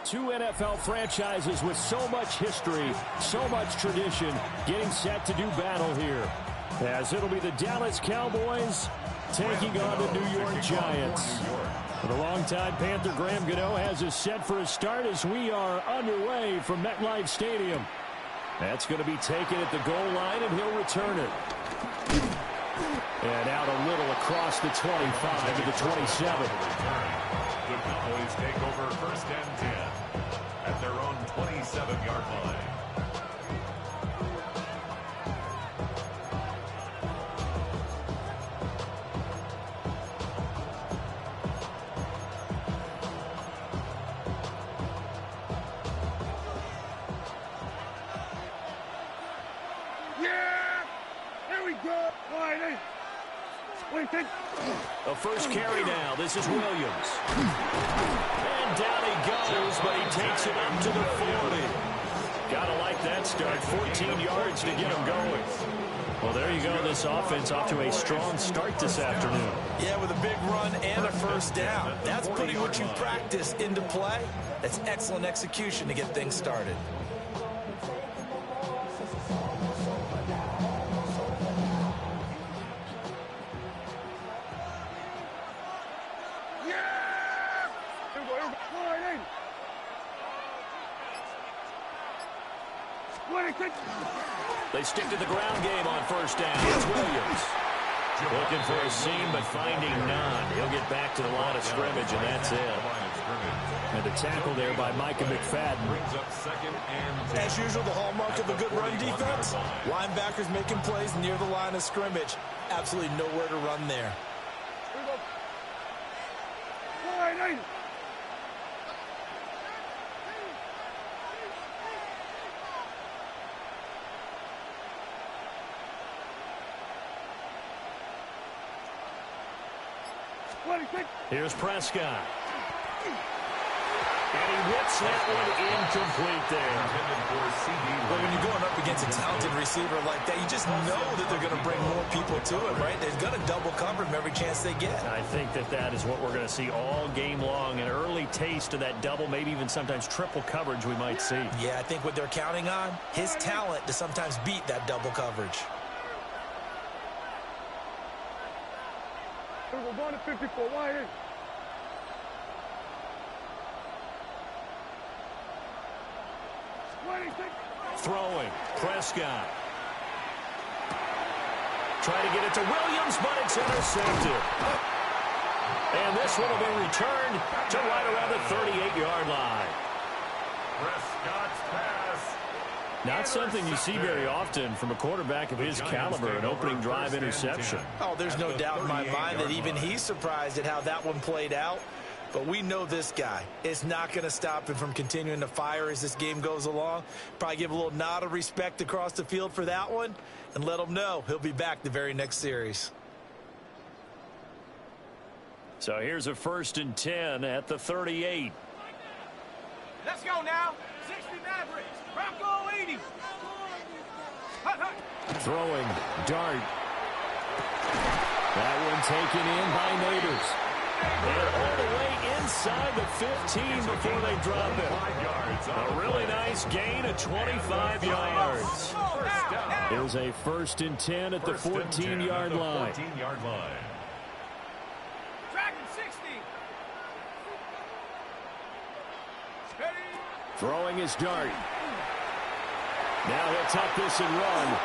Two NFL franchises with so much history, so much tradition, getting set to do battle here. As it'll be the Dallas Cowboys taking on the New York Giants. The longtime Panther Graham Gano has us set for a start as we are underway from MetLife Stadium. That's going to be taken at the goal line, and he'll return it. And out a little across the 25 to the 27. The Cowboys take over first and 10 at their own 27-yard line. The first carry now. This is Williams. And down he goes, but he takes it up to the 40. Gotta like that start. 14 yards to get him going. Well, there you go. This offense off to a strong start this afternoon. Yeah, with a big run and a first down. That's putting what you practice into play. That's excellent execution to get things started. They stick to the ground game on first down. It's Williams. Looking for a seam, but finding none. He'll get back to the line of scrimmage, and that's it. And the tackle there by Micah McFadden. As usual, the hallmark of a good run defense. Linebackers making plays near the line of scrimmage. Absolutely nowhere to run there. Here's Prescott. And he whips that one incomplete there. But when you're going up against a talented receiver like that, you just know that they're going to bring more people to it, right? They're going to double cover him every chance they get. I think that is what we're going to see all game long. An early taste of that double, maybe even sometimes triple coverage we might see. Yeah, I think what they're counting on, his talent to sometimes beat that double coverage. We're going to 54 wide. Throwing. Prescott. Trying to get it to Williams, but it's intercepted. And this one will be returned to right around the 38-yard line. Prescott's pass. Not something you see very often from a quarterback of his caliber, an opening drive interception. Oh, there's no doubt in my mind that even he's surprised at how that one played out. But we know this guy is not going to stop him from continuing to fire as this game goes along. Probably give a little nod of respect across the field for that one and let him know he'll be back the very next series. So here's a 1st and 10 at the 38. Let's go now. 60 Mavericks. Bronco 80. Throwing. Dart. That one taken in by Neighbors. And all the way inside the 15 before they drop it. A really nice gain of 25 yards. Here's a 1st and 10 at the 14-yard line. Tracking 60. Throwing his Dart. Now he'll tuck this and run.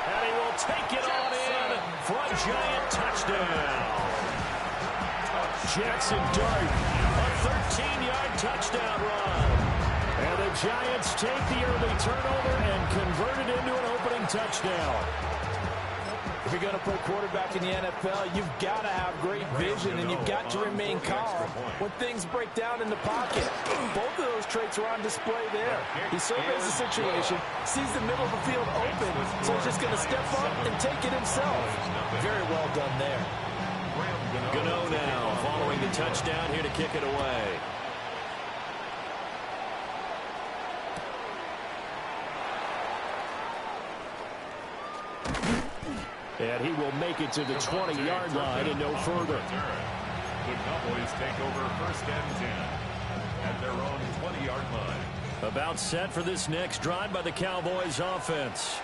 And he will take it on in for a Giant touchdown. Jackson Dart, a 13-yard touchdown run. And the Giants take the early turnover and convert it into an opening touchdown. If you're going to play quarterback in the NFL, you've got to have great vision and you've got to remain calm when things break down in the pocket. Both of those traits are on display there. He surveys the situation, sees the middle of the field open, so he's just going to step up and take it himself. Very well done there. Gano now following the touchdown here to kick it away. And he will make it to the 20-yard line and no further. The Cowboys take over 1st and 10 at their their own 20-yard line. About set for this next drive by the Cowboys offense.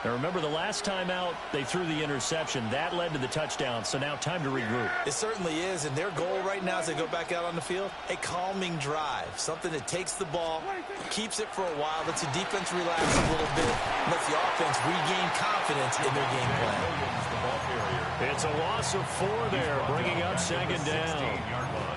Now remember, the last time out, they threw the interception. That led to the touchdown, so now time to regroup. It certainly is, and their goal right now as they go back out on the field, a calming drive, something that takes the ball, keeps it for a while, lets the defense relax a little bit, lets the offense regain confidence in their game plan. It's a loss of 4 there, bringing up second down.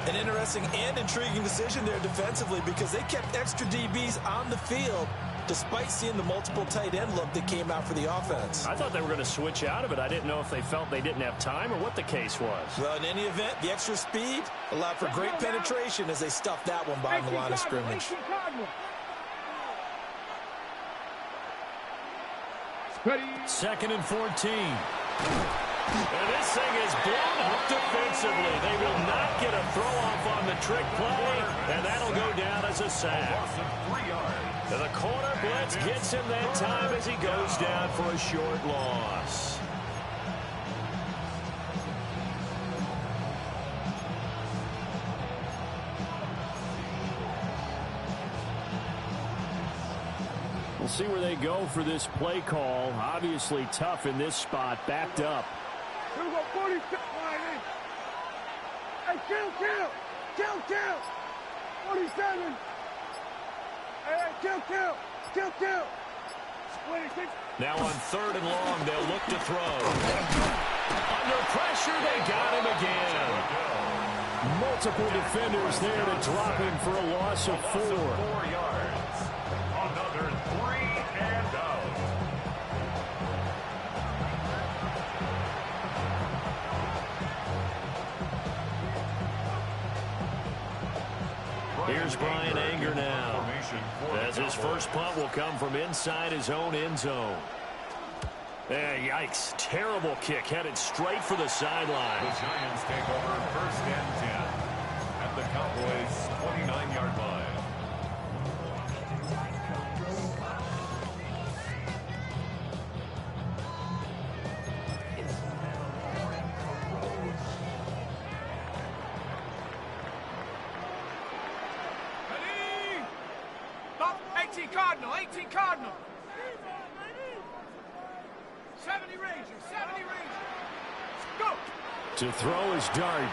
An interesting and intriguing decision there defensively because they kept extra DBs on the field despite seeing the multiple tight end look that came out for the offense. I thought they were going to switch out of it. I didn't know if they felt they didn't have time or what the case was. Well, in any event, the extra speed allowed for great penetration as they stuffed that one behind the line of scrimmage. Second and 14. And this thing is blown up defensively. They will not get a throw-off on the trick play, and that'll go down as a sack. The corner blitz gets him that time as he goes down for a short loss. We'll see where they go for this play call. Obviously tough in this spot, backed up. Here we go, 46. Hey, kill. 47. Hey, kill. 26. Now on 3rd and long, they'll look to throw. Under pressure, they got him again. Multiple defenders there to drop him for a loss of 4. 4 yards. Another 3 and out. Here's Brian Anger now, as his first punt will come from inside his own end zone. Yikes, terrible kick, headed straight for the sideline. The Giants take over 1st and 10 at the Cowboys' 29-yard line. Cardinal, 18 Cardinal. 70 Rangers, 70 Rangers. Go. To throw is Dart.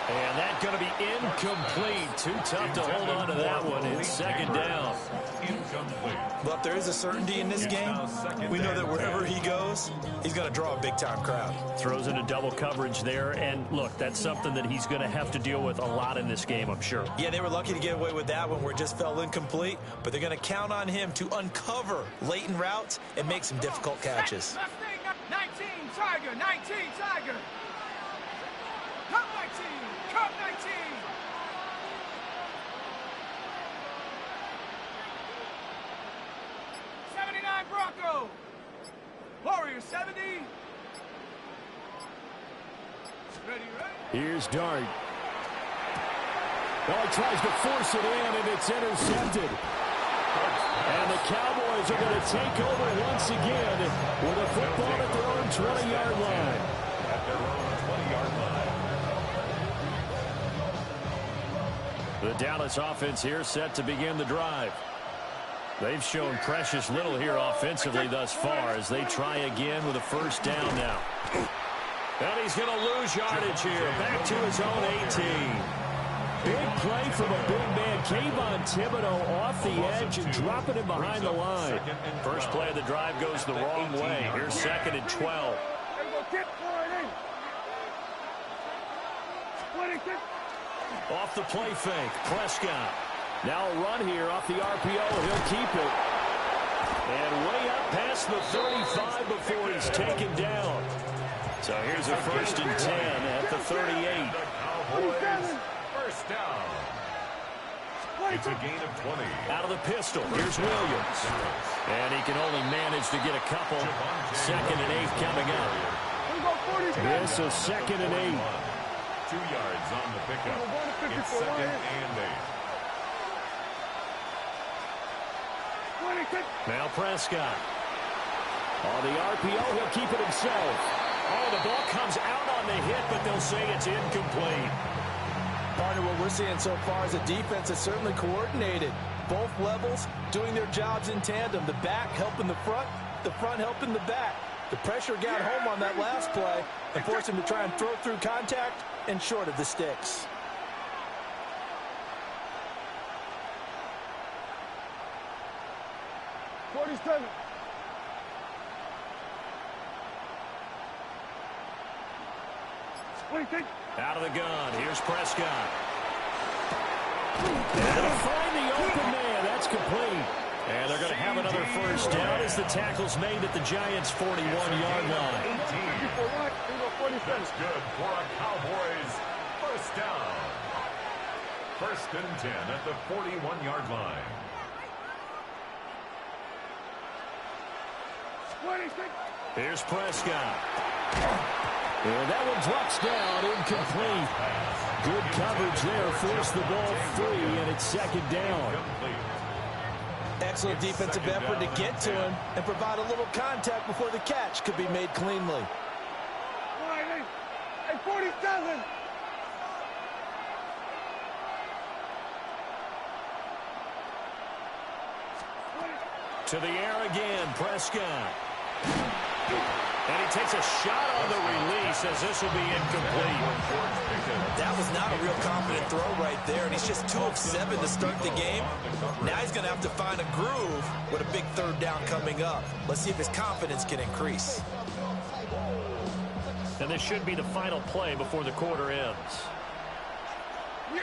And that's going to be incomplete. Too tough to hold on to that one. It's second down. Well, if there is a certainty in this game, we know that wherever he goes, he's going to draw a big-time crowd. Throws into double coverage there. And, look, that's something that he's going to have to deal with a lot in this game, I'm sure. Yeah, they were lucky to get away with that one where it just fell incomplete, but they're going to count on him to uncover latent routes and make some difficult catches. 19 Tiger, 19 Tiger. Cup 19, Cup 19. Bronco. Warriors 70. Ready. Here's Dart. Oh, he tries to force it in, and it's intercepted. And the Cowboys are going to take over once again with a football at their own 20-yard line. At their own 20-yard line. The Dallas offense here set to begin the drive. They've shown precious little here offensively thus far as they try again with a first down now. And he's going to lose yardage here. Back to his own 18. Big play from a big man. Kayvon Thibodeau off the edge and dropping him behind the line. First play of the drive goes the wrong way. Here's 2nd and 12. Off the play fake. Prescott. Now a run here off the RPO. He'll keep it. And way up past the 35 before he's taken down. So here's a 1st and 10 at the 38. Cowboys, first down. It's a gain of 20. Out of the pistol. Here's Williams. And he can only manage to get a couple. 2nd and 8 coming up. This is 2nd and 8. 2 yards on the pickup. It's 2nd and 8. Now Prescott. On the RPO, he'll keep it himself. Oh, the ball comes out on the hit, but they'll say it's incomplete. Partner, what we're seeing so far is a defense that's certainly coordinated. Both levels doing their jobs in tandem. The back helping the front helping the back. The pressure got home on that last play and forced him to try and throw through contact and short of the sticks. Out of the gun. Here's Prescott. And to find the open man. That's complete. And they're going to have another first down as the tackle's made at the Giants' 41-yard line. That's good for a Cowboys first down. 1st and 10 at the 41-yard line. Here's Prescott. And that one drops down, incomplete. Good coverage there, forced the ball free, and it's 2nd down. Excellent defensive effort to get to him and provide a little contact before the catch could be made cleanly. Hey, 47! To the air again, Prescott. And he takes a shot on the release as this will be incomplete. That was not a real confident throw right there, and he's just 2 of 7 to start the game. Now he's going to have to find a groove with a big 3rd down coming up. Let's see if his confidence can increase. And this should be the final play before the quarter ends. Yeah!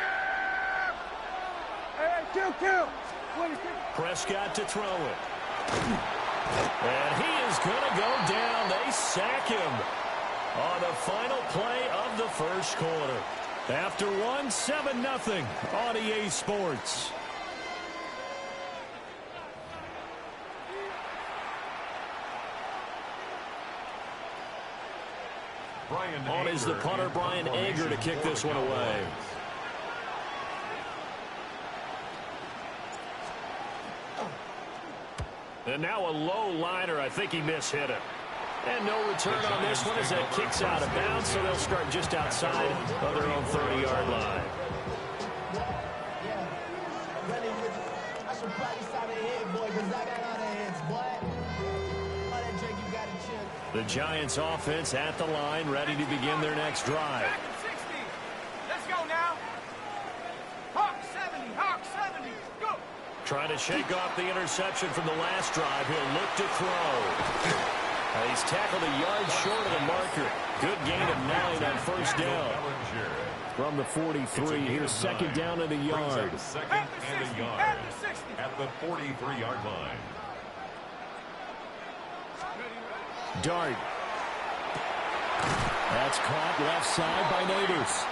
Hey, kill! Prescott to throw it. And he is going to go down. They sack him on the final play of the first quarter. After 7-0 on EA Sports. On is the punter, Brian Ager, to kick this one away. And now a low liner. I think he mishit it. And no return on this one as that kicks out of bounds, so they'll start just outside of their own 30-yard line. The Giants offense at the line, ready to begin their next drive. Back at 60. Let's go now. Hawk 70, Hawk 70. Go. Trying to shake off the interception from the last drive. He'll look to throw. He's tackled a yard short of the marker. Good gain of 9 on first down. From the 43, here's 2nd down and a yard. 2nd and a yard at the 43-yard line. Dart. That's caught left side by Neighbors.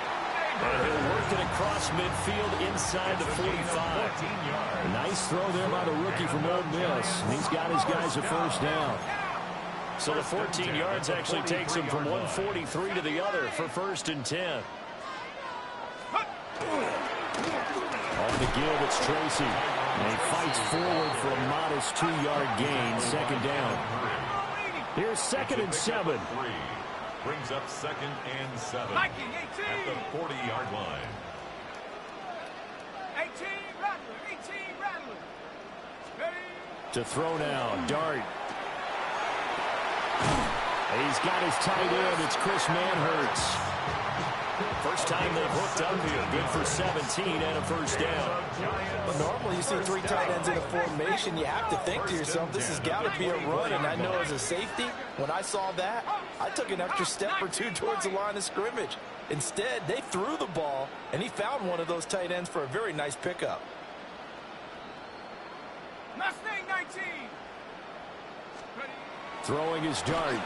And he'll work it across midfield inside the 45. Nice throw there by the rookie from Ole Miss. And he's got his guys a first down. So the 14 yards actually takes him from 143 to the other for 1st and 10. On the give, it's Tracy. And he fights forward for a modest 2-yard gain, 2nd down. Here's 2nd and 7. Brings up 2nd and 7 Mikey, 18. at the 40-yard line. 18 Rattler. Ready. To throw now, Dart. He's got his tight end. It's Chris Manhertz. First time they've hooked up here. Good for 17 and a first down. But normally you see 3 tight ends in a formation. You have to think to yourself, this has got to be a run. And I know as a safety, when I saw that, I took an extra step or 2 towards the line of scrimmage. Instead, they threw the ball, and he found one of those tight ends for a very nice pickup. Mustang 19. Ready. Throwing his Dart.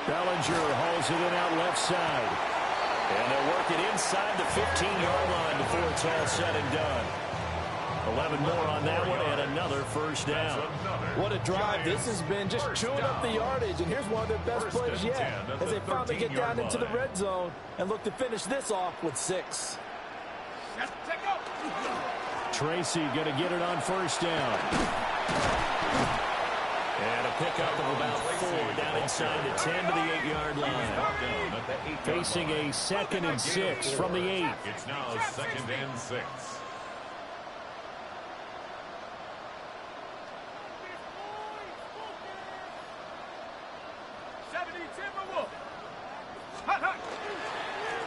Bellinger hauls it in out left side. And they'll work it inside the 15-yard line before it's all said and done. 11 more on that one and another first down. What a drive this has been, just chewing up the yardage. And here's one of their best plays yet as they finally get down into the red zone and look to finish this off with 6. Tracy going to get it on first down. And a pickup of about 4 down inside the 10 to the 8-yard line. Facing a 2nd and 6 from the 8. It's now 2nd and 6.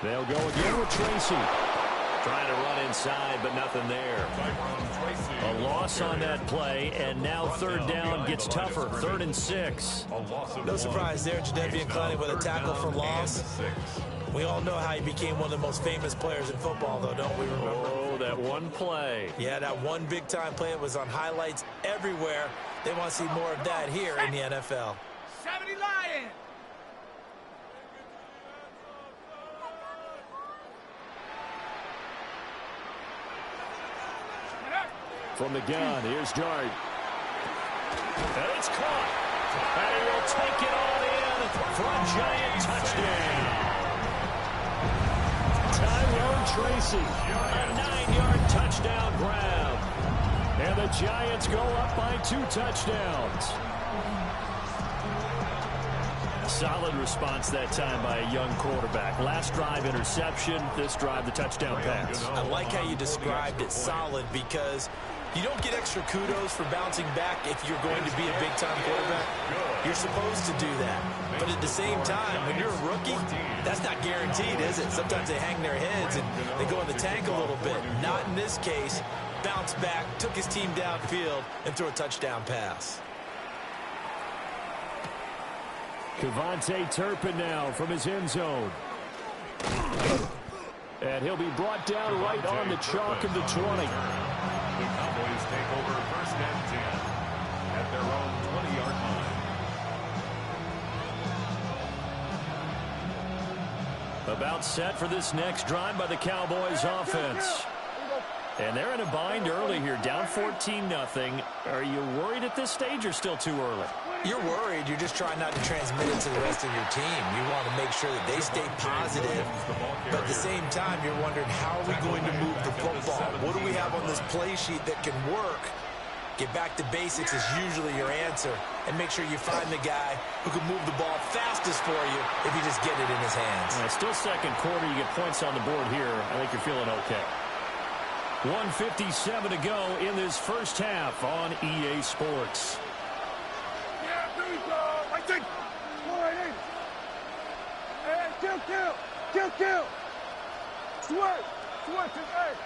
They'll go again with Tracy. Trying to run inside, but nothing there. A loss on that play, and now 3rd down gets tougher. 3rd and 6. No surprise there, Jadeveon Clowney with a tackle for loss. We all know how he became one of the most famous players in football, though, don't we remember? Oh, that one play. Yeah, that one big-time play. It was on highlights everywhere. They want to see more of that here in the NFL. 70 Lions. From the gun, here's Dart. And it's caught. And he will take it all in for a giant touchdown. Tyrone Tracy, a 9-yard touchdown grab. And the Giants go up by 2 touchdowns. Solid response that time by a young quarterback. Last drive, interception. This drive, the touchdown pass. I like how you described it, solid, because you don't get extra kudos for bouncing back if you're going to be a big-time quarterback. You're supposed to do that. But at the same time, when you're a rookie, that's not guaranteed, is it? Sometimes they hang their heads and they go in the tank a little bit. Not in this case. Bounced back, took his team downfield, and threw a touchdown pass. Kevontae Turpin now from his end zone. And he'll be brought down right on the chalk of the 20. The Cowboys take over 1st and 10 at their own 20-yard line. About set for this next drive by the Cowboys offense. And they're in a bind early here, down 14-0. Are you worried at this stage or still too early? You're worried. You're just trying not to transmit it to the rest of your team. You want to make sure that they stay positive. But at the same time, you're wondering, how are we going to move the football? What do we have on this play sheet that can work? Get back to basics is usually your answer. And make sure you find the guy who can move the ball fastest for you if you just get it in his hands. Still 2nd quarter. You get points on the board here. I think you're feeling okay. 1:57 to go in this 1st half on EA Sports. Yeah, there we go. I think. All right, in. Hey, kill. Sweat to egg.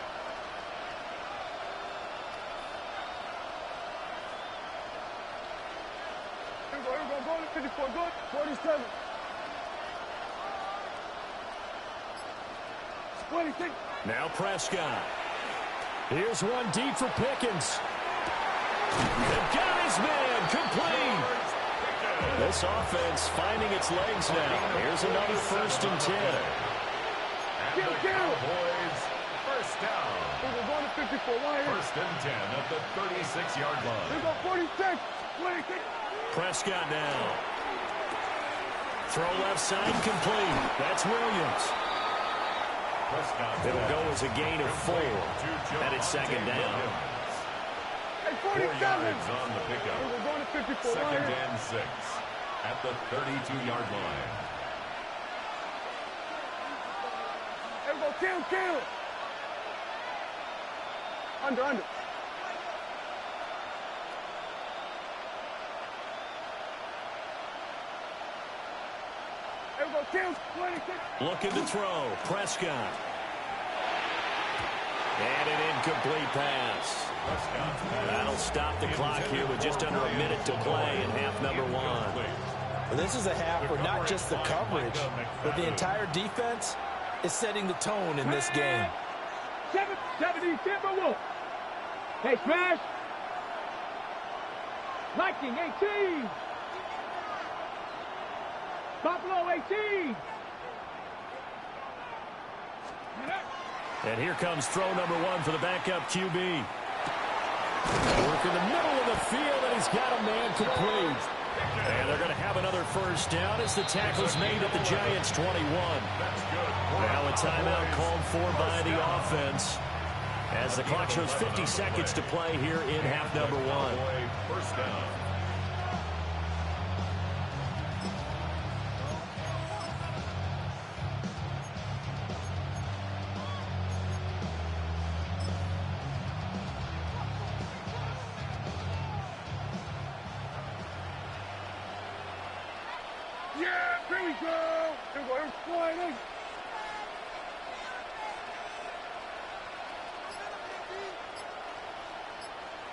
Here we go. Go to 54. Go to 47. 26. Now Prescott. Here's one deep for Pickens. They've got his man complete. This offense finding its legs now. Here's another 1st and 10. And the Cowboys, 1st down. We're going to 54. 1st and 10 at the 36-yard line. Here we go. 46. 26. Prescott now. Throw left side complete. That's Williams. It'll go as a gain of 4. And it's 2nd down. Hey, 4 yards on the pickup. We're going to 54. 2nd and 6 at the 32-yard line. Hey, go kill. Under. Hey, go kill. 26. Looking to throw. Prescott. And an incomplete pass. That'll stop the clock here with just under a minute to play in half number 1. Well, this is a half where not just the coverage, but the entire defense is setting the tone in this game. 70, Timberwolf. Hey, Crash. Lightning, 18. Buffalo, 18. And here comes throw number 1 for the backup QB. Work in the middle of the field, and he's got a man complete. And they're going to have another 1st down as the tackle's made at the Giants' 21. Now a timeout called for by the offense as the clock shows 50 seconds to play here in half number 1. 1st down.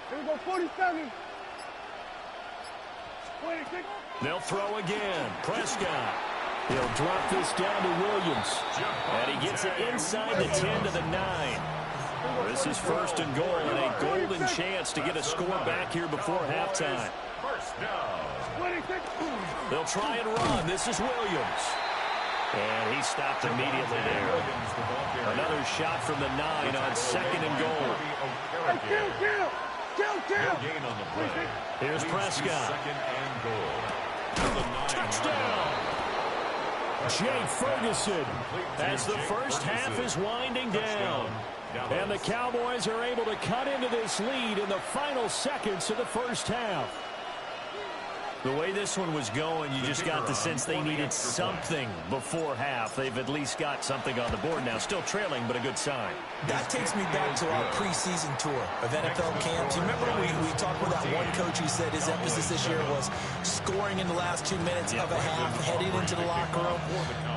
Here we go, 47. They'll throw again. Prescott. He'll drop this down to Williams. And he gets it inside the 10 to the 9. This is first and goal, and a golden chance to get a score back here before halftime. They'll try and run. This is Williams. And he stopped immediately there. Another shot from the 9 on second and goal. Gain on the play. Here's Prescott. Second and goal. Touchdown! Jake Ferguson as the first half is winding down. And the Cowboys are able to cut into this lead in the final seconds of the first half. The way this one was going, you just got the sense they needed something before half. They've at least got something on the board now. Still trailing, but a good sign. That takes me back to our preseason tour of NFL camps. You remember we talked with that one coach who said his emphasis this year was scoring in the last 2 minutes of a half, heading into the locker room.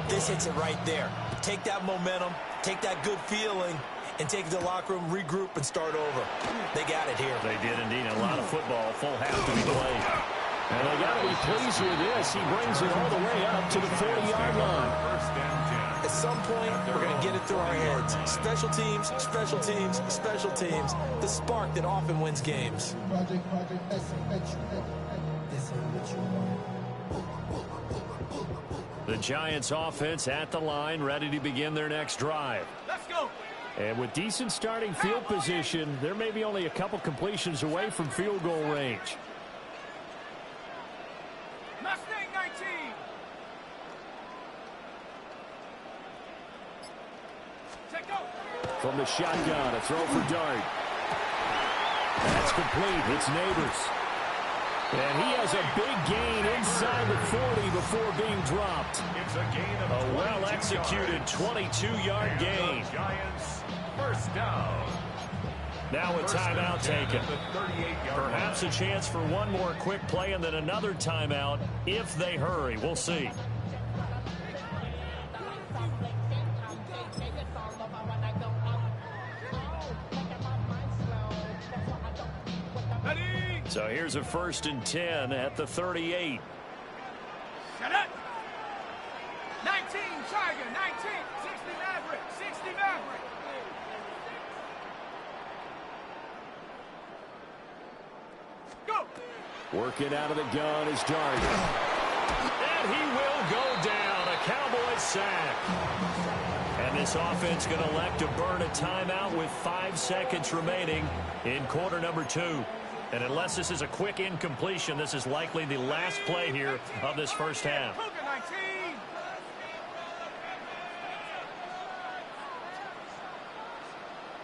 This hits it right there. Take that momentum, take that good feeling, and take it to the locker room, regroup, and start over. They got it here. They did indeed. A lot of football, full half to be played. And they got to be pleased with this. He brings it all the way up to the 40-yard line. At some point, we're going to get it through our heads. Special teams, special teams, special teams. The spark that often wins games. The Giants offense at the line, ready to begin their next drive. Let's go. And with decent starting field position, they're maybe only a couple completions away from field goal range. Mustang 19. Take go. From the shotgun, a throw for Dart. That's complete. It's Neighbors. And he has a big gain inside the 40 before being dropped. It's a gain of A well-executed 22-yard gain. Giants first down. Now a timeout taken. Perhaps a chance for one more quick play and then another timeout if they hurry. We'll see. Ready. So here's a 1st and 10 at the 38. Shut up. 19 Tiger, 19. 60 Maverick, 60 Maverick. Go. Working out of the gun is Dart. And he will go down. A Cowboys sack. And this offense going to elect to burn a timeout with 5 seconds remaining in quarter number 2. And unless this is a quick incompletion, this is likely the last play here of this first half. Cougar 19.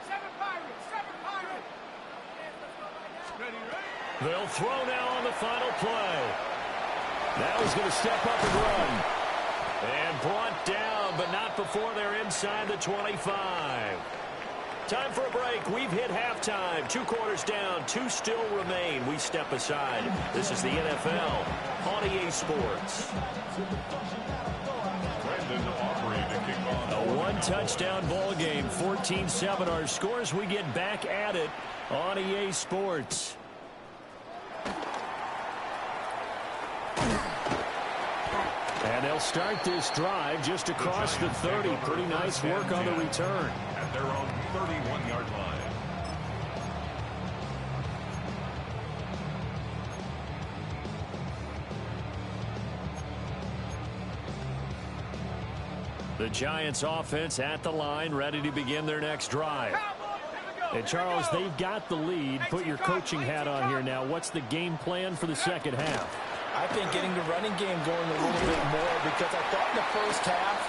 Seven Pirates. Ready. They'll throw now on the final play. Now he's going to step up and run. And brought down, but not before they're inside the 25. Time for a break. We've hit halftime. 2 quarters down. 2 still remain. We step aside. This is the NFL on EA Sports. A 1-touchdown ball game. 14-7 our scores. We get back at it on EA Sports. And they'll start this drive just across the 30. Pretty nice work on the return. At their own 31-yard line. The Giants offense at the line, ready to begin their next drive. And Charles, they've got the lead. Put your coaching hat on here now. What's the game plan for the second half? I think getting the running game going a little bit more, because I thought in the first half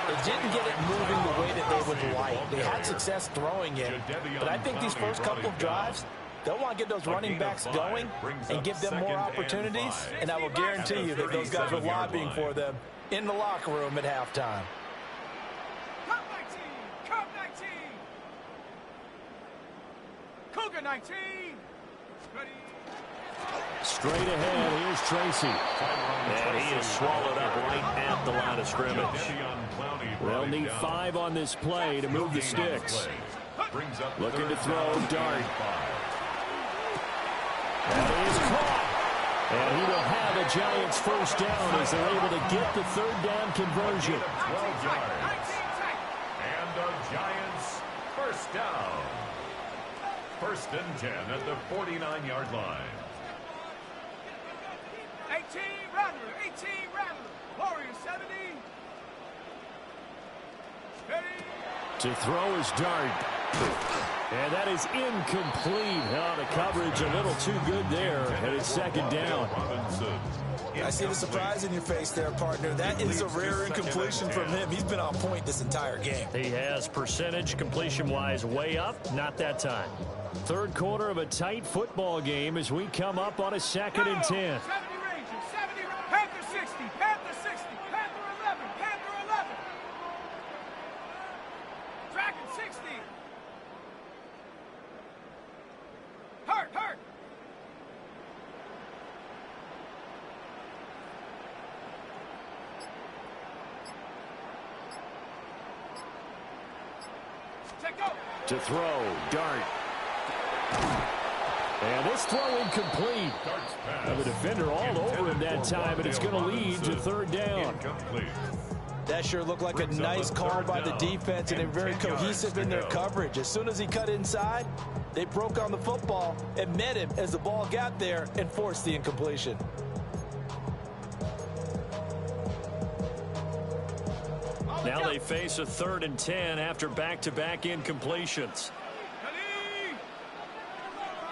they didn't get it moving the way that they would like. They had success throwing it, but I think these first couple of drives, they'll want to get those running backs going and give them more opportunities, and I will guarantee you that those guys are lobbying for them in the locker room at halftime. Cup 19. Cup 19. Cougar 19. Ready. Straight ahead, here's Tracy. And he is swallowed up right at the line of scrimmage. They'll need 5 on this play to move the sticks. Looking to throw, Dart. That is caught. And he will have a Giants first down as they're able to get the third down conversion. 12 yards. And the Giants first down. First and 10 at the 49-yard line. 18 Rattler, 18 Rattler. Warriors 70. Ready. To throw is Dart. And that is incomplete. Oh, the coverage a little too good there. And it's second down. I see the surprise in your face there, partner. That is a rare incompletion from him. He's been on point this entire game. He has percentage completion-wise way up. Not that time. Third quarter of a tight football game as we come up on a 2nd and 10. 70 Rangers, 70 Panther 60, Panther 60, Panther 11, Panther 11. Dragon 60. Hurt. Check go. To throw, Dart. And this throw incomplete. Now the defender all over him that time, and it's going to lead to third down. That sure looked like a nice call by the defense, and they're very cohesive in their coverage. As soon as he cut inside, they broke on the football and met him as the ball got there and forced the incompletion. Now they face a 3rd and 10 after back-to-back incompletions.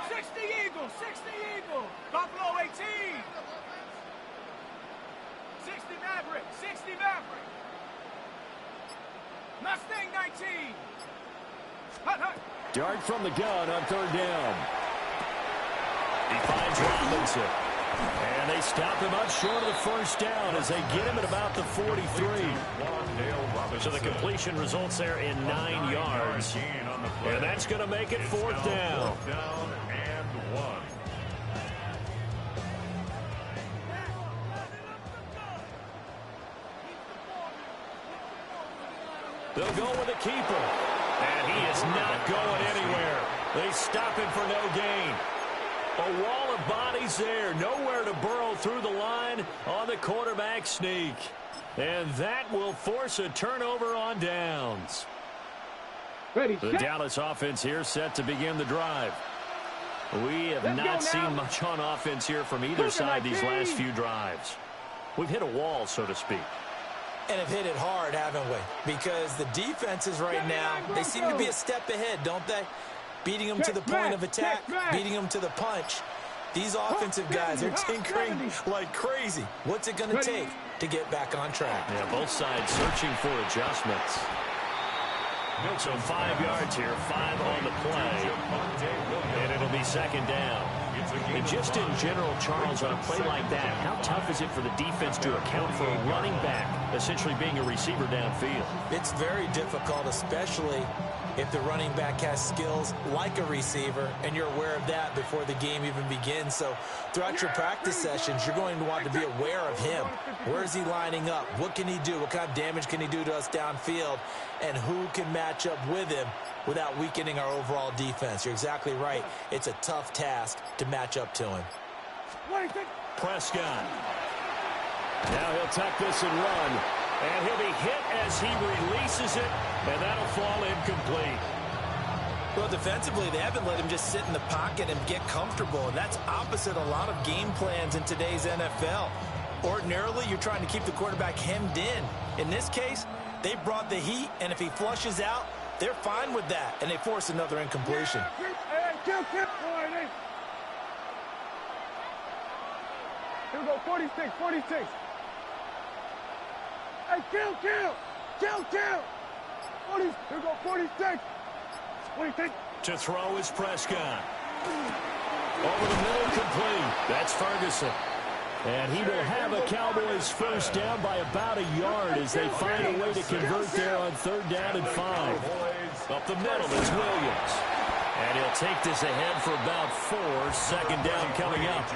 60 Eagles, 60 Eagles. Buffalo 18. 60 Maverick, 60 Maverick. Mustang 19. Hut. Dart from the gun on 3rd down. He finds Robinson. And they stop him up short of the first down as they get him at about the 43. So the completion results there in 9 yards. And that's going to make it 4th down. And 1. They'll go with a keeper. And he is not going anywhere. They stop him for no gain. A wall of bodies there. Nowhere to burrow through the line on the quarterback sneak. And that will force a turnover on downs. Ready, The Dallas offense here set to begin the drive. We have not seen much on offense here from either side these last few drives. We've hit a wall, so to speak. And have hit it hard, haven't we? Because the defenses right now, they seem to be a step ahead, don't they? Beating them to the point of attack, beating them to the punch. These offensive guys, they're tinkering like crazy. What's it going to take to get back on track? Yeah, both sides searching for adjustments. So 5 yards here, 5 on the play. And it'll be second down. And just in general, Charles, on a play like that, how tough is it for the defense to account for a running back essentially being a receiver downfield? It's very difficult, especially if the running back has skills like a receiver, and you're aware of that before the game even begins. So throughout your practice sessions, you're going to want to be aware of him. Where is he lining up? What can he do? What kind of damage can he do to us downfield? And who can match up with him without weakening our overall defense? You're exactly right. It's a tough task to match up to him. Prescott. Now he'll tuck this and run. And he'll be hit as he releases it, and that'll fall incomplete. Well, defensively, they haven't let him just sit in the pocket and get comfortable, and that's opposite a lot of game plans in today's NFL. Ordinarily, you're trying to keep the quarterback hemmed in. In this case, they brought the heat, and if he flushes out, they're fine with that, and they force another incompletion. Here we go, 46. Hey, kill. 40, here we go, 46. 46. To throw is Prescott. Over the middle, complete. That's Ferguson. And he will have a Cowboys first down by about a yard as they find a way to convert there on 3rd down and 5. Up the middle is Williams. And he'll take this ahead for about 4. Second down coming up.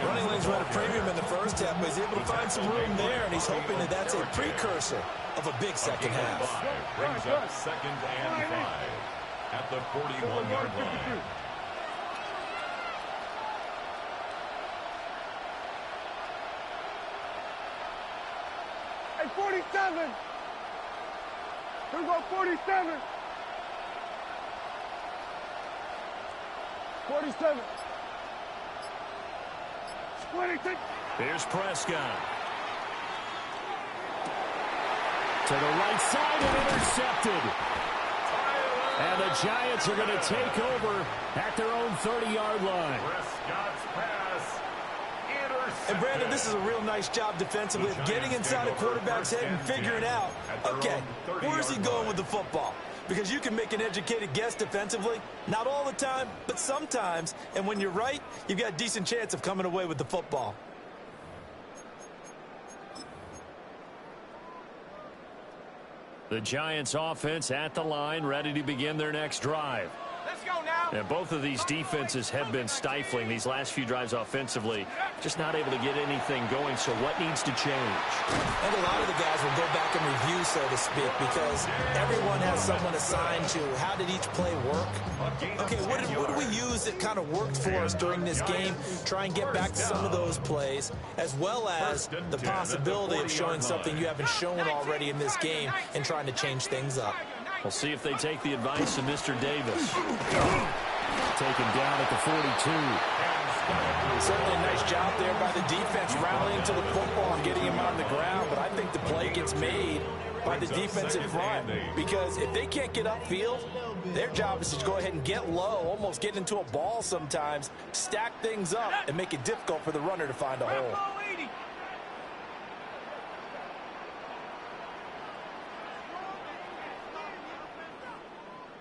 Running lanes were at a premium in the first half, but he's able to find some room there, and he's hoping that that's a precursor of a big second half. Brings up 2nd and 5 at the 41-yard line. Hey, 47. Who's on 47? 47. 26. Here's Prescott. To the right side and intercepted. And the Giants are going to take over at their own 30-yard line. Prescott's pass. And Brandon, this is a real nice job defensively of getting inside a quarterback's head and figuring out, okay, where's he going with the football? Because you can make an educated guess defensively, not all the time, but sometimes. And when you're right, you've got a decent chance of coming away with the football. The Giants offense at the line, ready to begin their next drive. Let's go now. And both of these defenses have been stifling these last few drives offensively. Just not able to get anything going, so what needs to change? And a lot of the guys will go back and review, so to speak, because everyone has someone assigned to how did each play work. Okay, what did we use that kind of worked for us during this game? Try and get back to some of those plays, as well as the possibility of showing something you haven't shown already in this game and trying to change things up. We'll see if they take the advice of Mr. Davis. Taken down at the 42. Certainly a nice job there by the defense rallying to the football and getting him on the ground, but I think the play gets made by the defensive front, because if they can't get upfield, their job is to go ahead and get low, almost get into a ball sometimes, stack things up, and make it difficult for the runner to find a hole.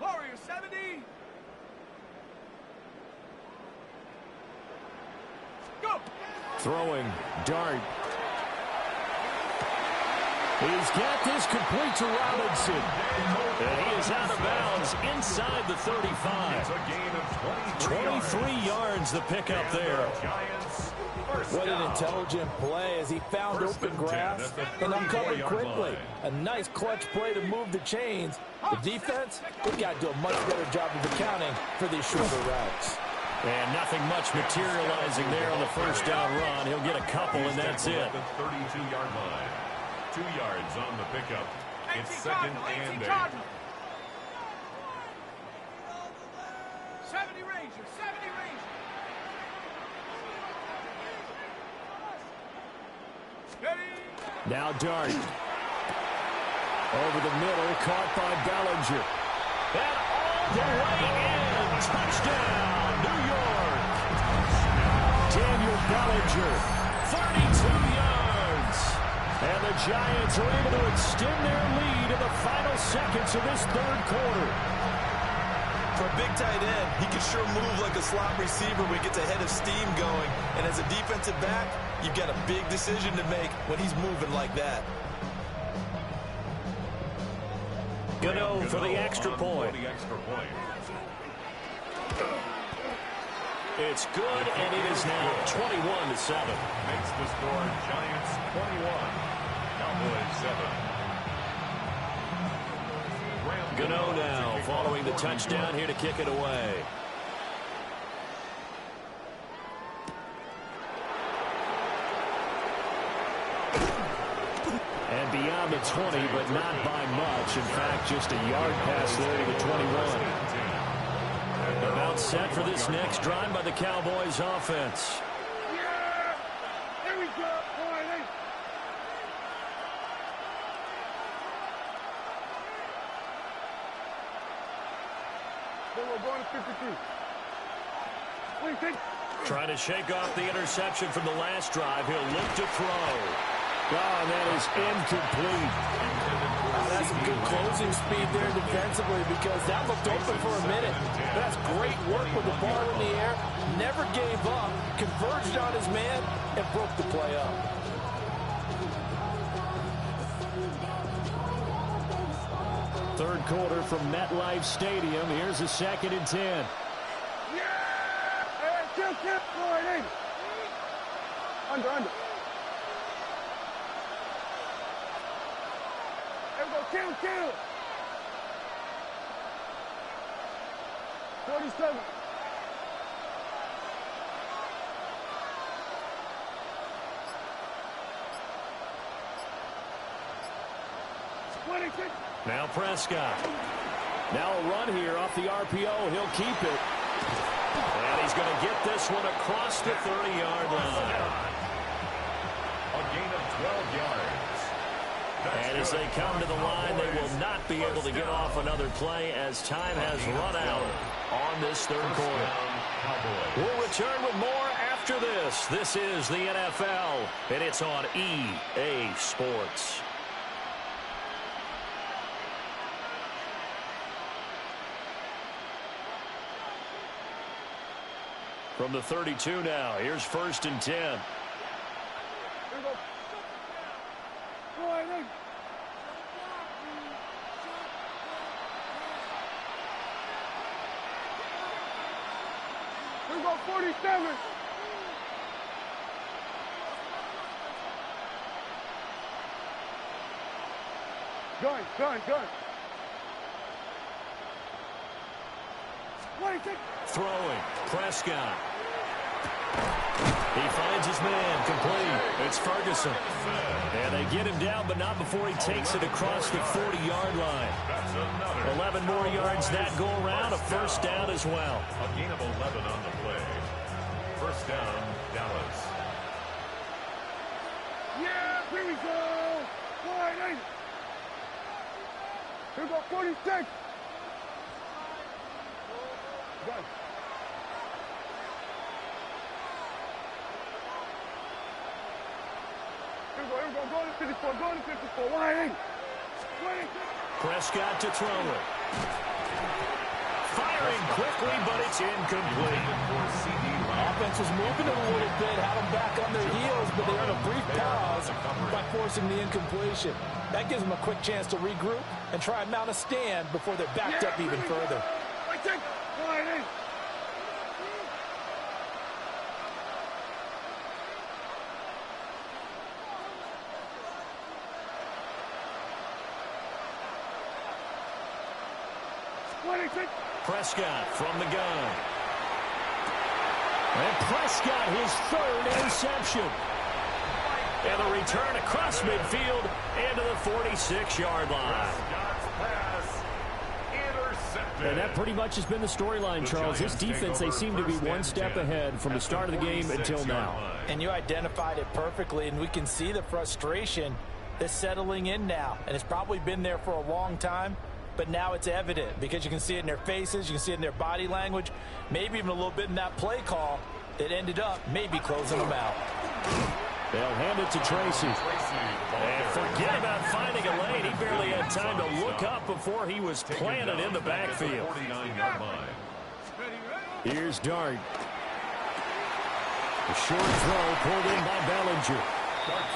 Warrior 70. Go. Throwing, dart. He's got this complete to Robinson. And he is out of bounds inside the 35. It's a gain of 23 yards the pickup there. What an intelligent play as he found open grass and uncovered quickly. A nice clutch play to move the chains. The defense, they've got to do a much better job of accounting for these shorter routes. And nothing much materializing there on the first down run. He'll get a couple, and that's it. The 32-yard line. 2 yards on the pickup. It's 2nd and 8. 70 Ranger, 70 Ranger. Now Dart. Over the middle, caught by Bellinger. And all the way in. Touchdown, New York. Daniel Bellinger, 32 yards. And the Giants are able to extend their lead in the final seconds of this third quarter. For a big tight end, he can sure move like a slot receiver when he gets a head of steam going. And as a defensive back, you've got a big decision to make when he's moving like that. Gano for the extra point. It's good, and it is now 21-7. Makes the score Giants 21, Cowboys 7. Gano now following the touchdown here to kick it away. And beyond the 20, but not by much. In fact, just a yard pass there to the 21. About set for this next drive by the Cowboys offense. Yeah! Here we go, boy. Then we're going to 53. What do you think? Trying to shake off the interception from the last drive. He'll look to throw. Oh, that is incomplete. That's some good closing speed there defensively, because that looked open for a minute. That's great work with the ball in the air. Never gave up, converged on his man, and broke the play up. third quarter from MetLife Stadium. Here's a 2nd and 10. Yeah! Hey, kill. Go ahead, Under. There we go, kill. 47. Now Prescott. Now a run here off the RPO. He'll keep it. And he's going to get this one across the 30-yard line. A gain of 12 yards. And as they come to the line, they will not be able to get off another play as time has run out on this third quarter. We'll return with more after this. This is the NFL, and it's on EA Sports. From the 32 now, here's 1st and 10. Here we go. Go ahead, Here we go, 47. Gun. 26. Throwing, Prescott. He finds his man, complete. It's Ferguson. And they get him down, but not before he takes it across the 40-yard line. 11 more yards that go around, a first down as well. A gain of 11 on the play. First down, Dallas. Yeah, here we go. Go ahead, Here we go, 46. Gun. Here we go, go to 54, wide. Prescott to throw it. Firing quickly, but it's incomplete. Offense was moving it a little bit, had them back on their heels, but they earned a brief pause by forcing the incompletion. That gives them a quick chance to regroup and try and mount a stand before they're backed up even further. Prescott from the gun. And Prescott, his 3rd interception. And the return across midfield into the 46-yard line. And that pretty much has been the storyline, Charles. This defense, they seem to be one step ahead from the start of the game until now. And you identified it perfectly, and we can see the frustration that's settling in now. And it's probably been there for a long time. But now it's evident because you can see it in their faces, you can see it in their body language, maybe even a little bit in that play call that ended up maybe closing them out. They'll hand it to Tracy. And forget about finding a lane. He barely had time to look up before he was planted in the backfield. Here's Dart. A short throw pulled in by Bellinger.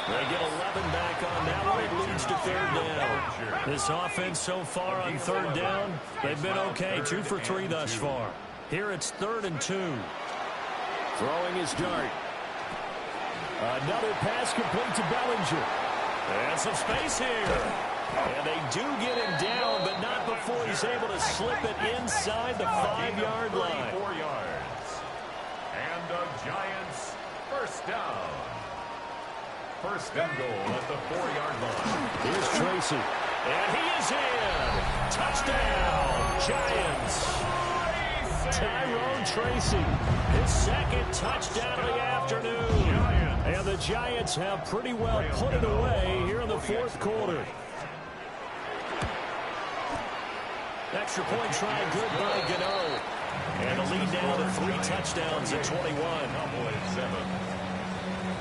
They get 11 back on that one. It leads to 3rd down. This offense so far on 3rd down, they've been okay. 2 for 3 thus far. Here it's 3rd and 2. Throwing his Dart. Another pass complete to Bellinger. And some space here. And they do get him down, but not before he's able to slip it inside the 5-yard line. 4 yards. And the Giants first down. First and goal at the 4-yard line. Here's Tracy. And he is in. Touchdown, Giants. Tyrone Tracy, his 2nd touchdown of the afternoon. And the Giants have pretty well put it away here in the 4th quarter. Extra point try good by Gano. And the lead down to 3 touchdowns at 21. Cowboys 7.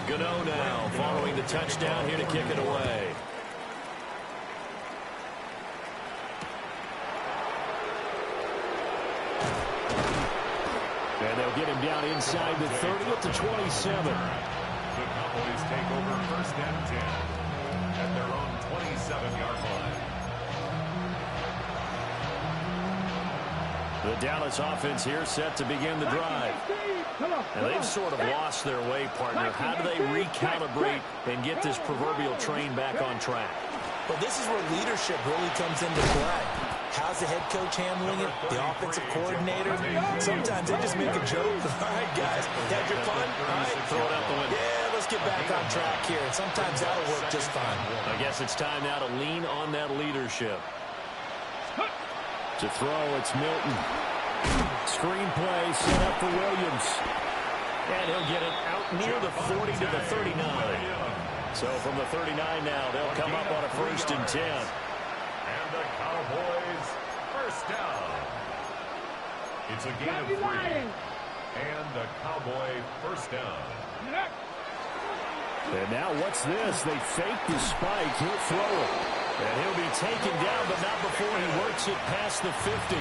Gano now following the touchdown here to kick it away. And they'll get him down inside the 30 up to 27. The Cowboys take over 1st and 10 at their own 27-yard line. The Dallas offense here set to begin the drive. And they've sort of lost their way, partner. How do they recalibrate and get this proverbial train back on track? Well, this is where leadership really comes into play. How's the head coach handling it? The offensive coordinator? Sometimes they just make a joke. All right, guys, had your fun? All right, Throw it out the window. yeah, let's get back on track here. And sometimes that'll work just fine. I guess it's time now to lean on that leadership. To throw, it's Milton. Screenplay set up for Williams. And he'll get it out near the 40 to the 39. So from the 39 now, they'll come up on a 1st and 10. And the Cowboys first down. It's a gain of 3. And the Cowboy first down. And now what's this? They fake the spike. He'll throw it. And he'll be taken down, but not before he works it past the 50.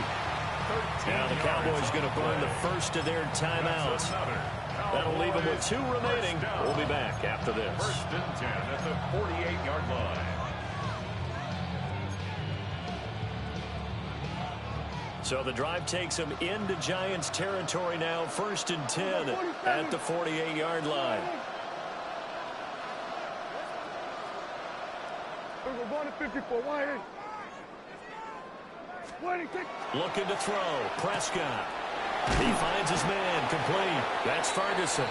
Now the Cowboys going to burn the first of their timeouts. That'll leave them with 2 remaining. We'll be back after this. 1st and 10 at the 48-yard line. So the drive takes them into Giants territory now. 1st and 10 at the 48-yard line. We're going to 54. Why? Looking to throw. Prescott. He finds his man. Complete. That's Ferguson.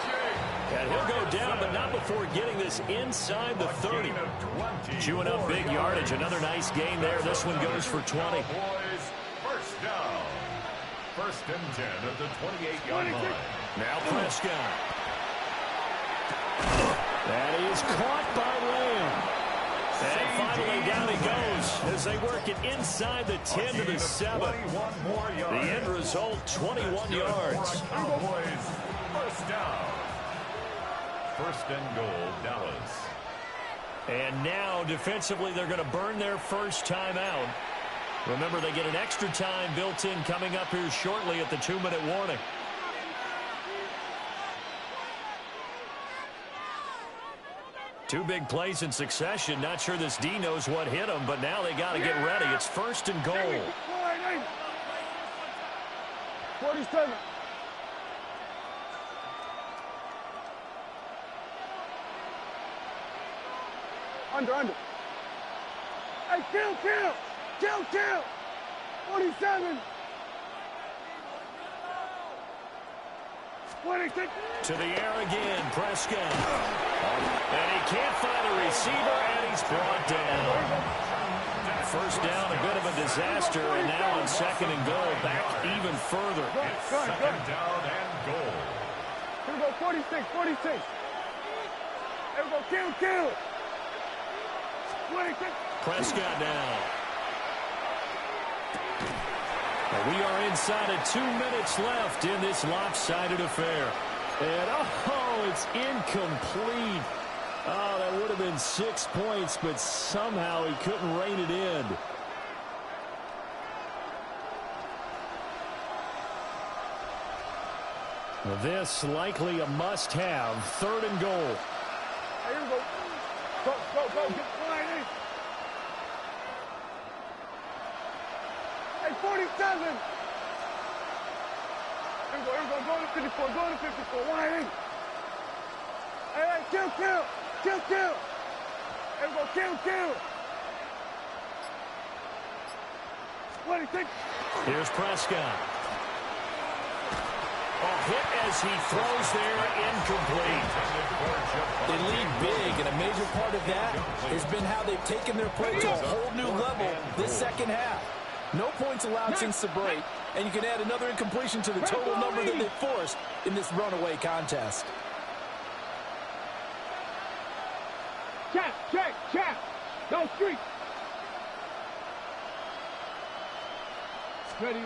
And he'll go down, but not before getting this inside the 30. Chewing up big yardage. Another nice gain there. This one goes for 20. First down. 1st and 10 at the 28-yard line. Now Prescott. And he is caught by Lamb. And finally down he goes as they work it inside the 10 to the 7. The end result, 21 yards. Cowboys first down. 1st and goal, Dallas. And now defensively they're going to burn their first timeout. Remember, they get an extra time built in coming up here shortly at the 2-minute warning. Two big plays in succession. Not sure this D knows what hit him, but now they got to get ready. It's 1st and goal. 47. Under. Hey, kill. 47. 26. To the air again, Prescott. And he can't find a receiver, and he's brought down. First down, a bit of a disaster, and now on 2nd and goal, back even further. It's 2nd down and goal. Here we go, 46. Here we go, kill. 26. Prescott now. And we are inside of 2 minutes left in this lopsided affair. And, it's incomplete. Oh, that would have been 6 points, but somehow he couldn't rein it in. This likely a must-have. 3rd and goal. Here we go. Go. Get flying in. Hey, 47. Here we go. Go to 54. Why in? Hey, kill. Here we go. Kill. 26. Here's Prescott. Hit as he throws there, incomplete. They lead big, and a major part of that has been how they've taken their play to a whole new level this second half. No points allowed since the break, and you can add another incompletion to the total number that they've forced in this runaway contest. Check. No street. Ready?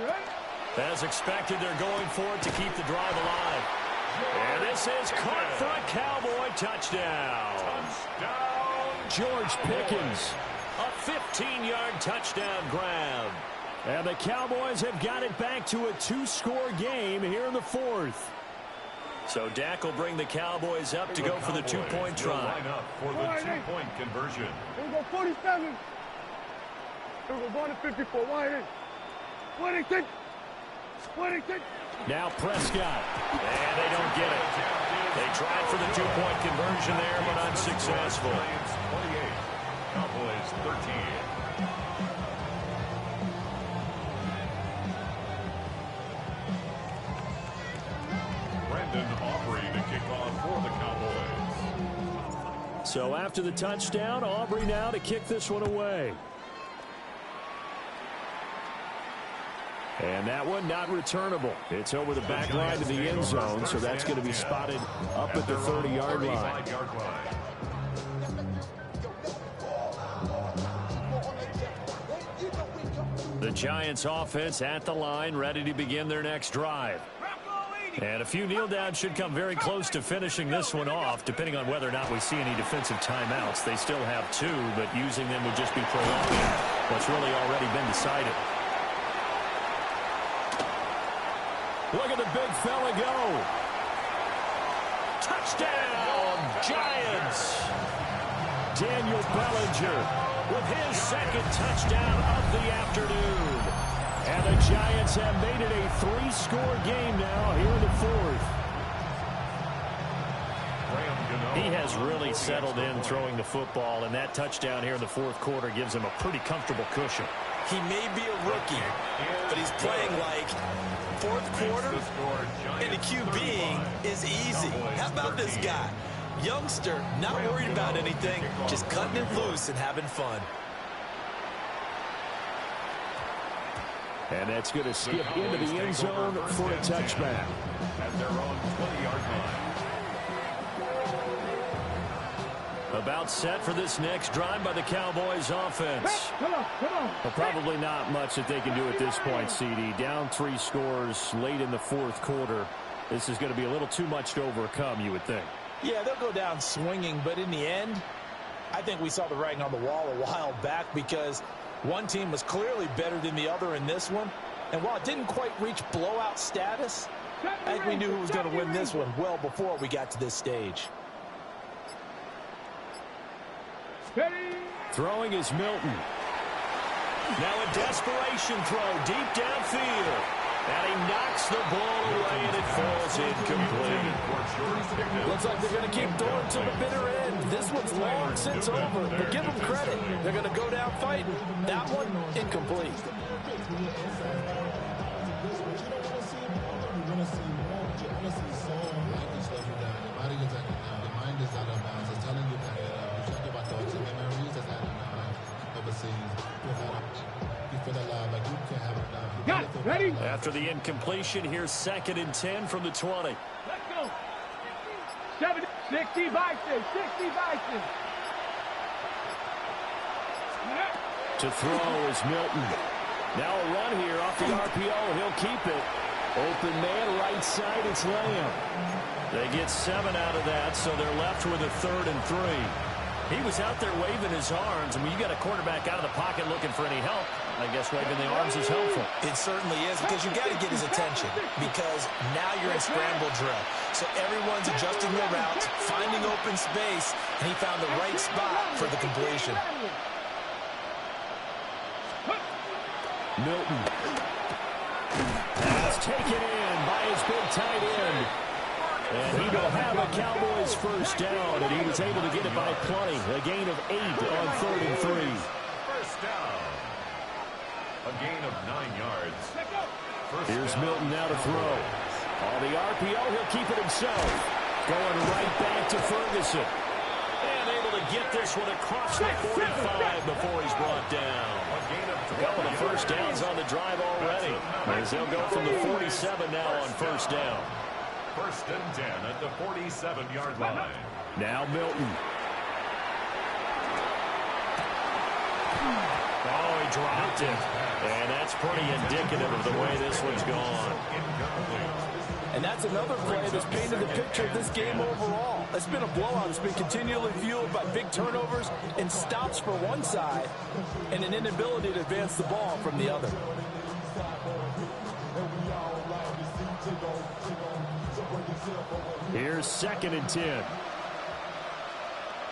As expected, they're going for it to keep the drive alive. And this is caught for a Cowboy touchdown. George Pickens, a 15-yard touchdown grab. And the Cowboys have got it back to a 2-score game here in the 4th. So Dak will bring the Cowboys up to go for the 2-point try. Line up for the 2-point conversion. Here we go, 47. Here we go, going to 54. Why in? 26. Now Prescott. And they don't get it. They tried for the two-point conversion there, but unsuccessful. Giants 28, Cowboys 13. Brandon Aubrey to kick off for the Cowboys. So after the touchdown, Aubrey now to kick this one away. And that one not returnable. It's over the back line to the end zone, so that's going to be spotted up at the 30-yard line. The Giants offense at the line, ready to begin their next drive. And a few kneel downs should come very close to finishing this one off, depending on whether or not we see any defensive timeouts. They still have 2, but using them would just be prolonging what's really already been decided. Look at the big fella go. Touchdown, Giants. Daniel Bellinger with his second touchdown of the afternoon. And the Giants have made it a 3-score game now here in the 4th. He has really settled in throwing the football, and that touchdown here in the 4th quarter gives him a pretty comfortable cushion. He may be a rookie, but he's playing like 4th quarter, and the QBing is easy. How about this guy? Youngster, not worried about anything, just cutting it loose and having fun. And that's going to skip into the end zone for a touchback. At their own 20-yard line. About set for this next drive by the Cowboys offense. Well, probably not much that they can do at this point, CD. Down 3 scores late in the 4th quarter. This is going to be a little too much to overcome, you would think. Yeah, they'll go down swinging, but in the end, I think we saw the writing on the wall a while back because one team was clearly better than the other in this one. And while it didn't quite reach blowout status, I think we knew who was going to win this one well before we got to this stage. Throwing is Milton. Now a desperation throw deep downfield. And he knocks the ball away, and it falls incomplete. Looks like they're going to keep throwing to the bitter end. This one's long since over, but give them credit. They're going to go down fighting. That one, incomplete. Ready? After the incompletion, here's 2nd and 10 from the 20. Let's go. 60 Bison. 60 Bison. To throw is Milton. Now a run here off the RPO. He'll keep it. Open man, right side, it's Lamb. They get 7 out of that, so they're left with a 3rd and 3. He was out there waving his arms. I mean, you got a quarterback out of the pocket looking for any help. I guess waving the arms is helpful. It certainly is, because you got to get his attention, because now you're in scramble drill. So everyone's adjusting their routes, finding open space, and he found the right spot for the completion. Milton. That's taken in by his big tight end. And he will have a Cowboys first down, and he was able to get it by plenty. A gain of 8 on 3rd and 3. First down. A gain of 9 yards. Here's Milton now to throw. On the RPO, he'll keep it himself. Going right back to Ferguson. And able to get this one across the 45 before he's brought down. A couple of first downs on the drive already. As they'll go from the 47 now on first down. 1st and 10 at the 47-yard line. Now Milton. Oh, he dropped it. And that's pretty indicative of the way this one's gone. And that's another play that's painted the picture of this game overall. It's been a blowout. It's been continually fueled by big turnovers and stops for one side and an inability to advance the ball from the other. Here's 2nd and 10.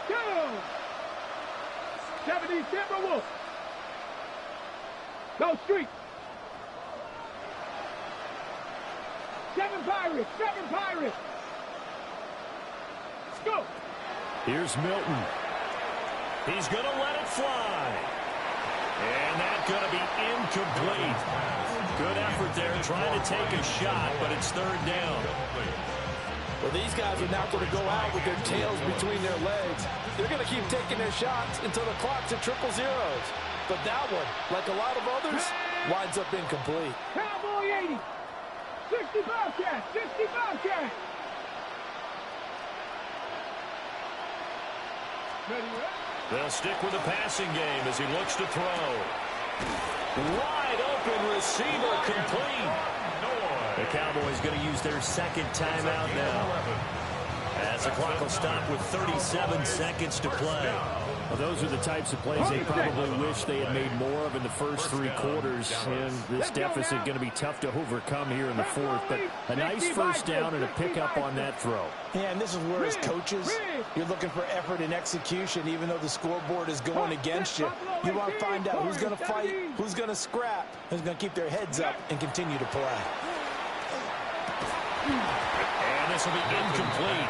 Go! 70 Timberwolves. Go street. Seven Pirates. Let's go. Here's Milton. He's going to let it fly. And that's going to be incomplete. Good effort there trying to take a shot, but it's third down. Well, these guys are now going to go out with their tails between their legs. They're going to keep taking their shots until the clock's at triple zeros. But that one, like a lot of others, winds up incomplete. Cowboy 80. 60 Bobcats. 60 Bobcats. They'll stick with the passing game as he looks to throw. Wide open receiver, complete. The Cowboys going to use their second timeout now, as the clock will stop with 37 seconds to play. Well, those are the types of plays they probably wish they had made more of in the first three quarters. And this deficit going to be tough to overcome here in the fourth. But a nice first down and a pickup on that throw. Yeah, and this is where, as coaches, you're looking for effort and execution, even though the scoreboard is going against you. You want to find out who's going to fight, who's going to scrap, who's going to keep their heads up and continue to play. And this will be incomplete.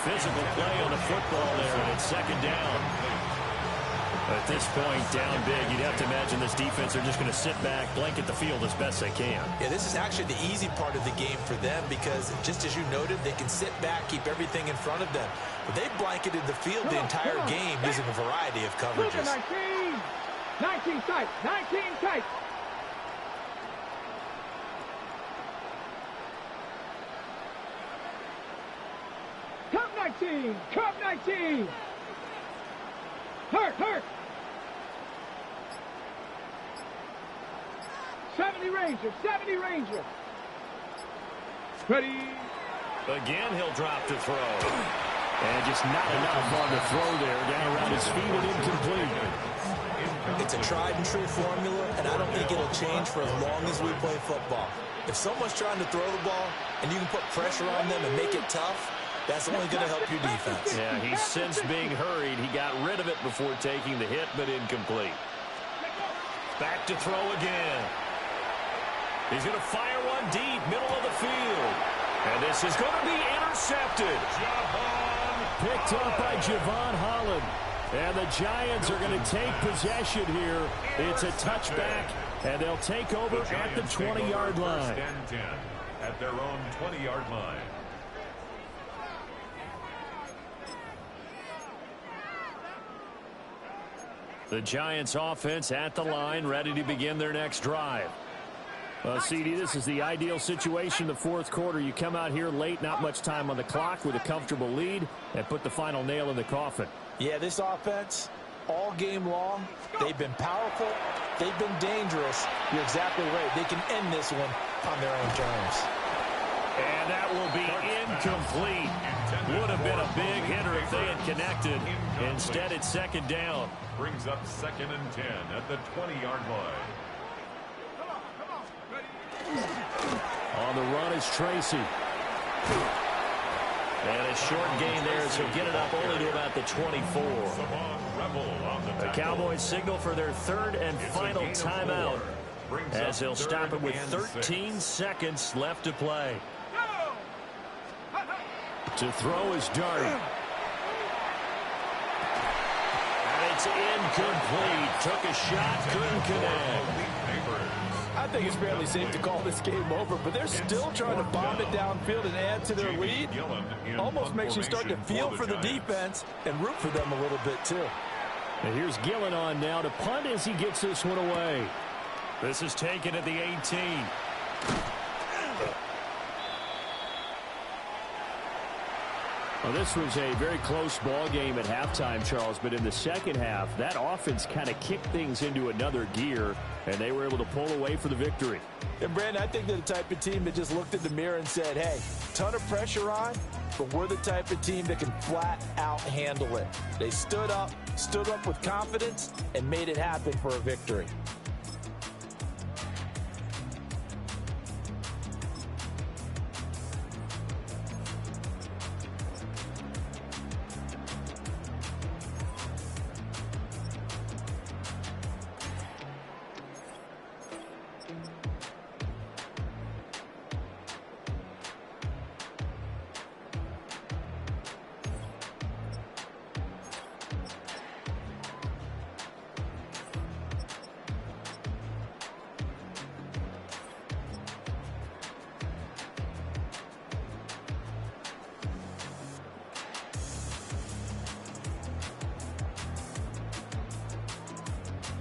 Physical play on the football there, and it's second down. At this point, down big, you'd have to imagine this defense are just going to sit back, blanket the field as best they can. Yeah, this is actually the easy part of the game for them because, just as you noted, they can sit back, keep everything in front of them. But they blanketed the field the entire game using a variety of coverages. 19 tight. 19 tight. Cup 19. Hurt. 70 Ranger. Ready. Again, he'll drop to throw. And just not enough on the throw there. Down around his feet and incomplete. It's a tried and true formula, and I don't think it'll change for as long as we play football. If someone's trying to throw the ball and you can put pressure on them and make it tough, that's only going to help your defense. Yeah, he's since being hurried. He got rid of it before taking the hit, but incomplete. Back to throw again. He's going to fire one deep, middle of the field. And this is going to be intercepted. Picked up by Javon Holland. And the Giants are going to take possession here. It's a touchback, and they'll take over at the 20-yard line. 10 at their own 20-yard line. The Giants offense at the line, ready to begin their next drive. Well, CD, this is the ideal situation, the fourth quarter. You come out here late, not much time on the clock, with a comfortable lead, and put the final nail in the coffin. Yeah, this offense, all game long, they've been powerful, they've been dangerous. You're exactly right. They can end this one on their own terms. And that will be incomplete. Would have been a big hitter if they had connected. Instead, it's second down. Brings up 2nd and 10 at the 20-yard line. On the run is Tracy. And a short gain there, so get it up only to about the 24. The Cowboys signal for their third and final timeout, as they'll stop it with 13 seconds left to play. To throw is Dart. And it's incomplete. Took a shot, couldn't connect. I think it's fairly safe to call this game over, but they're still trying to bomb it downfield and add to their lead. Almost makes you start to feel for the defense and root for them a little bit, too. And here's Gillen on now to punt as he gets this one away. This is taken at the 18. Well, this was a very close ball game at halftime, Charles, but in the second half, that offense kind of kicked things into another gear, and they were able to pull away for the victory. And, Brandon, I think they're the type of team that just looked in the mirror and said, hey, ton of pressure on, but we're the type of team that can flat out handle it. They stood up with confidence, and made it happen for a victory.